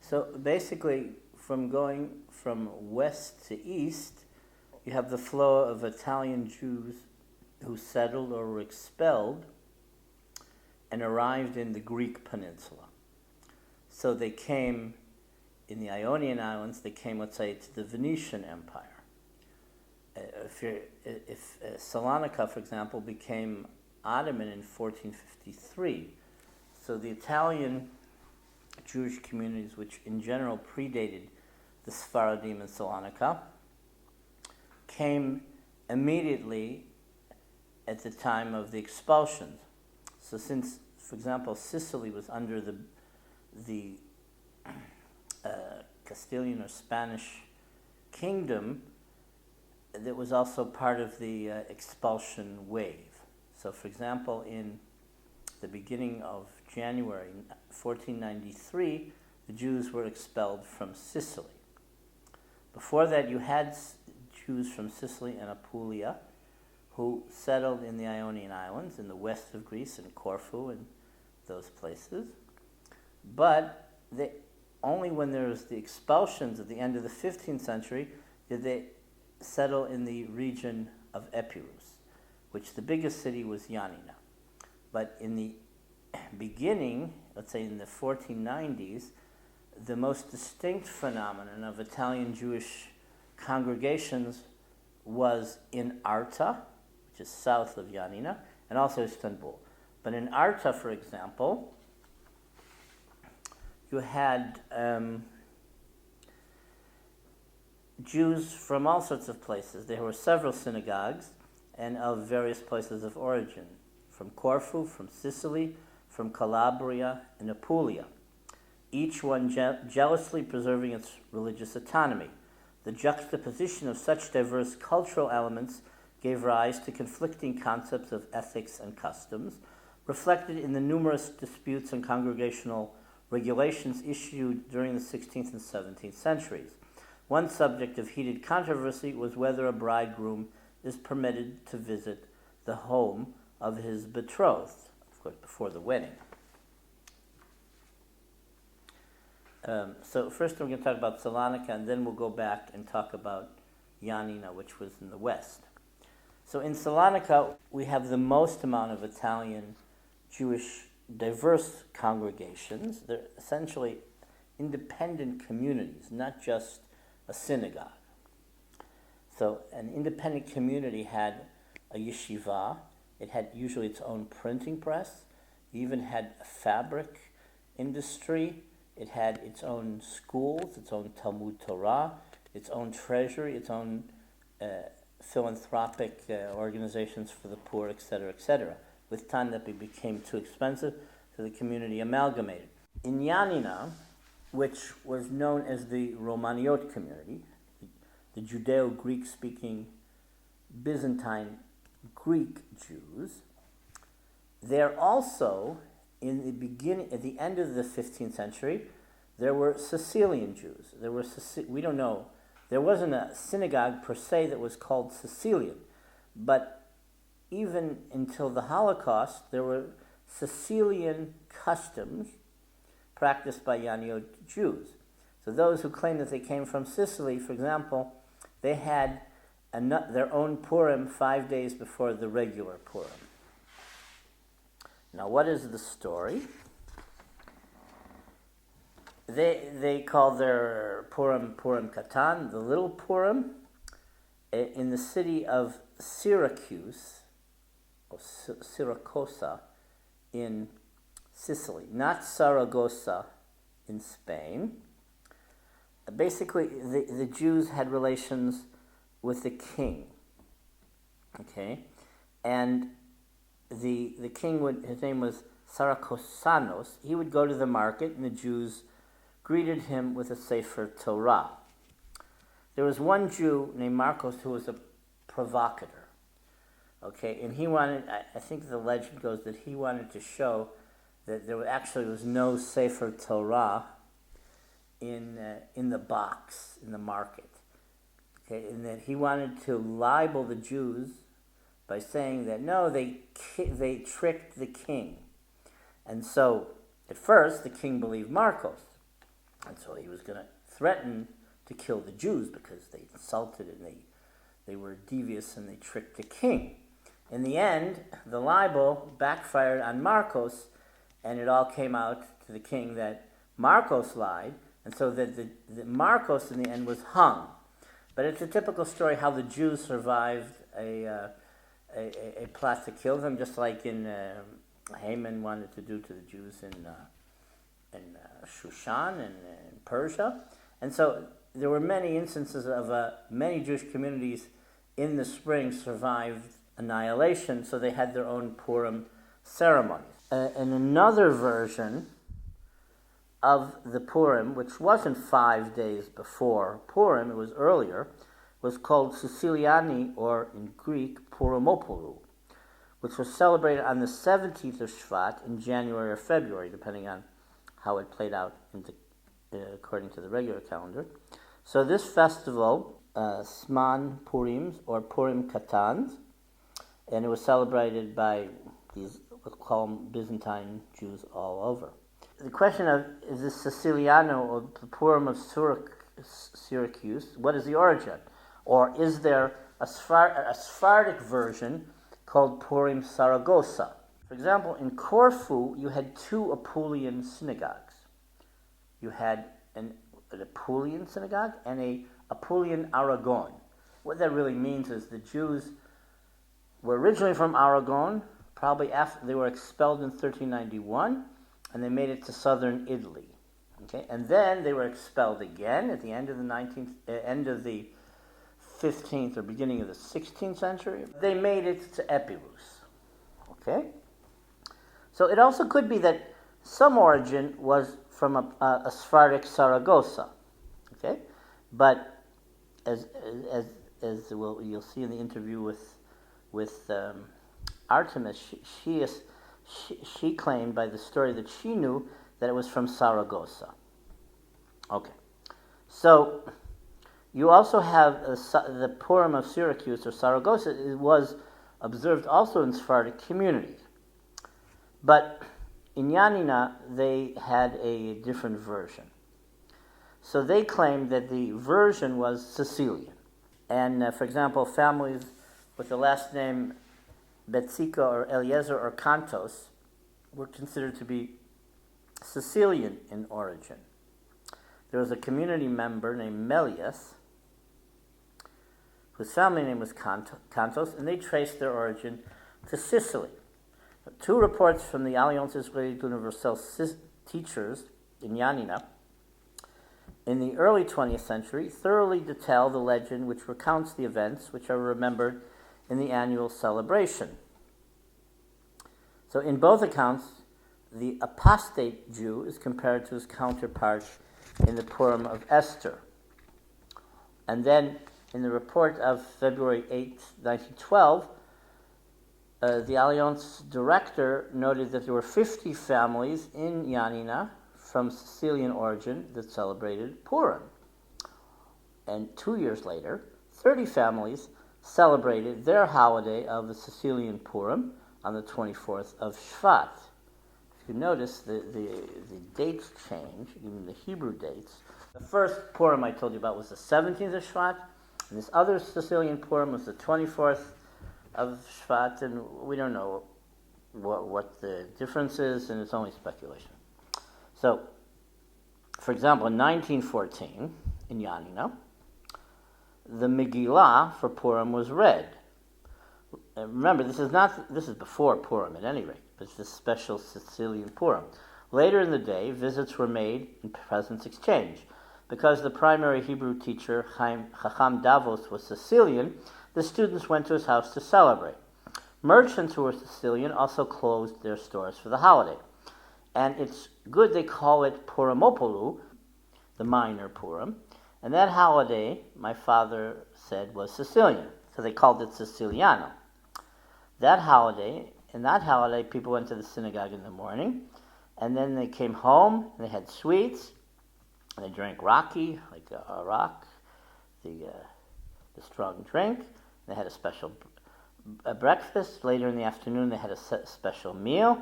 So basically, from going from west to east, you have the flow of Italian Jews who settled or were expelled and arrived in the Greek peninsula. So they came in the Ionian Islands, they came, let's say, to the Venetian Empire. If Salonika, for example, became Ottoman in 1453, so the Italian Jewish communities, which in general predated the Sephardim in Salonika, came immediately at the time of the expulsions. So since, for example, Sicily was under the Castilian or Spanish kingdom, that was also part of the expulsion wave. So, for example, in the beginning of January 1493, the Jews were expelled from Sicily. Before that, you had Jews from Sicily and Apulia who settled in the Ionian Islands in the west of Greece, in Corfu and those places. But only when there was the expulsions at the end of the 15th century did they settle in the region of Epirus, which the biggest city was Ioannina. But in the beginning, let's say in the 1490s, the most distinct phenomenon of Italian Jewish congregations was in Arta, which is south of Ioannina, and also Istanbul. But in Arta, for example, you had Jews from all sorts of places. There were several synagogues and of various places of origin, from Corfu, from Sicily, from Calabria, and Apulia, each one jealously preserving its religious autonomy. The juxtaposition of such diverse cultural elements gave rise to conflicting concepts of ethics and customs, reflected in the numerous disputes and congregational regulations issued during the 16th and 17th centuries. One subject of heated controversy was whether a bridegroom is permitted to visit the home of his betrothed, of course, before the wedding. So first we're going to talk about Salonika, and then we'll go back and talk about Ioannina, which was in the west. So in Salonika, we have the most amount of Italian Jewish diverse congregations. They're essentially independent communities, not just a synagogue. So an independent community had a yeshiva. It had usually its own printing press. It even had a fabric industry. It had its own schools, its own Talmud Torah, its own treasury, its own philanthropic organizations for the poor, etc., etc. With time that became too expensive, so the community amalgamated. In Ioannina, which was known as the Romaniot community, the Judeo-Greek speaking Byzantine Greek Jews, there also, in the beginning, at the end of the 15th century, there were Sicilian Jews. We don't know, there wasn't a synagogue per se that was called Sicilian, but even until the Holocaust, there were Sicilian customs practiced by Ioannina Jews. So those who claim that they came from Sicily, for example, they had their own Purim 5 days before the regular Purim. Now, what is the story? They call their Purim Katan, the little Purim, in the city of Syracuse, or Siracosa, in Sicily, not Saragossa in Spain. Basically, the Jews had relations with the king, okay? And the king, his name was Saracosanos, he would go to the market and the Jews greeted him with a Sefer Torah. There was one Jew named Marcos who was a provocateur, okay? And he wanted, I think the legend goes that he wanted to show that there actually was no Sefer Torah in the box, in the market. Okay, and that he wanted to libel the Jews by saying that, no, they tricked the king. And so, at first, the king believed Marcos. And so he was going to threaten to kill the Jews because they insulted and they were devious and they tricked the king. In the end, the libel backfired on Marcos, and it all came out to the king that Marcos lied, and so that the Marcos in the end was hung. But it's a typical story how the Jews survived a plot to kill them, just like Haman wanted to do to the Jews in Shushan and in Persia. And so there were many instances of many Jewish communities in the spring survived annihilation, so they had their own Purim ceremonies. And another version of the Purim, which wasn't 5 days before Purim, it was earlier, was called Siciliani, or in Greek, Purimopoulou, which was celebrated on the 17th of Shvat in January or February, depending on how it played out according to the regular calendar. So this festival, Sman Purims, or Purim Katans, and it was celebrated by these, we'll call them Byzantine Jews all over. The question of, is this Siciliano or the Purim of Syracuse, what is the origin? Or is there a Sephardic version called Purim Saragossa? For example, in Corfu, you had two Apulian synagogues. You had an Apulian synagogue and a Apulian Aragon. What that really means is the Jews were originally from Aragon, probably after they were expelled in 1391, and they made it to southern Italy. Okay, and then they were expelled again at the end of the 15th or beginning of the 16th century. They made it to Epirus. Okay, so it also could be that some origin was from a Sephardic Saragossa. Okay, but as you'll see in the interview with Artemis, she claimed by the story that she knew that it was from Saragossa. Okay, so you also have the Purim of Syracuse or Saragossa. It was observed also in Sephardic communities, but in Yanina they had a different version. So they claimed that the version was Sicilian, and for example, families with the last name Betzika or Eliezer or Cantos were considered to be Sicilian in origin. There was a community member named Melius, whose family name was Cantos, and they traced their origin to Sicily. Two reports from the Alliance Israélite Universelle teachers in Yanina in the early 20th century thoroughly detail the legend which recounts the events which are remembered in the annual celebration. So in both accounts, the apostate Jew is compared to his counterpart in the Purim of Esther. And then in the report of February 8, 1912, the Alliance director noted that there were 50 families in Yanina from Sicilian origin that celebrated Purim. And 2 years later, 30 families celebrated their holiday of the Sicilian Purim on the 24th of Shvat. If you notice, the dates change, even the Hebrew dates. The first Purim I told you about was the 17th of Shvat, and this other Sicilian Purim was the 24th of Shvat, and we don't know what the difference is, and it's only speculation. So, for example, in 1914, in Yanina, the Megillah for Purim was read. Remember, this is before Purim at any rate, but it's this special Sicilian Purim. Later in the day, visits were made and presents exchanged. Because the primary Hebrew teacher, Chacham Davos, was Sicilian, the students went to his house to celebrate. Merchants who were Sicilian also closed their stores for the holiday. And it's good they call it Purimopoulou, the minor Purim. And that holiday, my father said, was Sicilian. So they called it Siciliano. In that holiday, people went to the synagogue in the morning, and then they came home, and they had sweets, and they drank raki, like a rock, the strong drink. They had a special breakfast. Later in the afternoon, they had a special meal,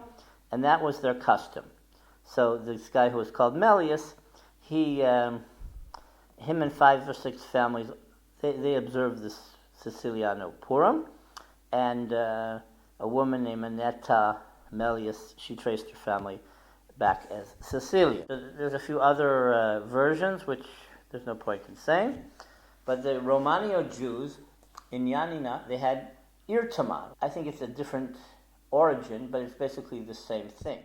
and that was their custom. So this guy who was called Melius, him and 5 or 6 families, they observed this Siciliano Purim, and a woman named Annetta Melius, she traced her family back as Sicilian. There's a few other versions, which there's no point in saying, but the Romanio Jews in Yanina, they had Ir Tamar. I think it's a different origin, but it's basically the same thing.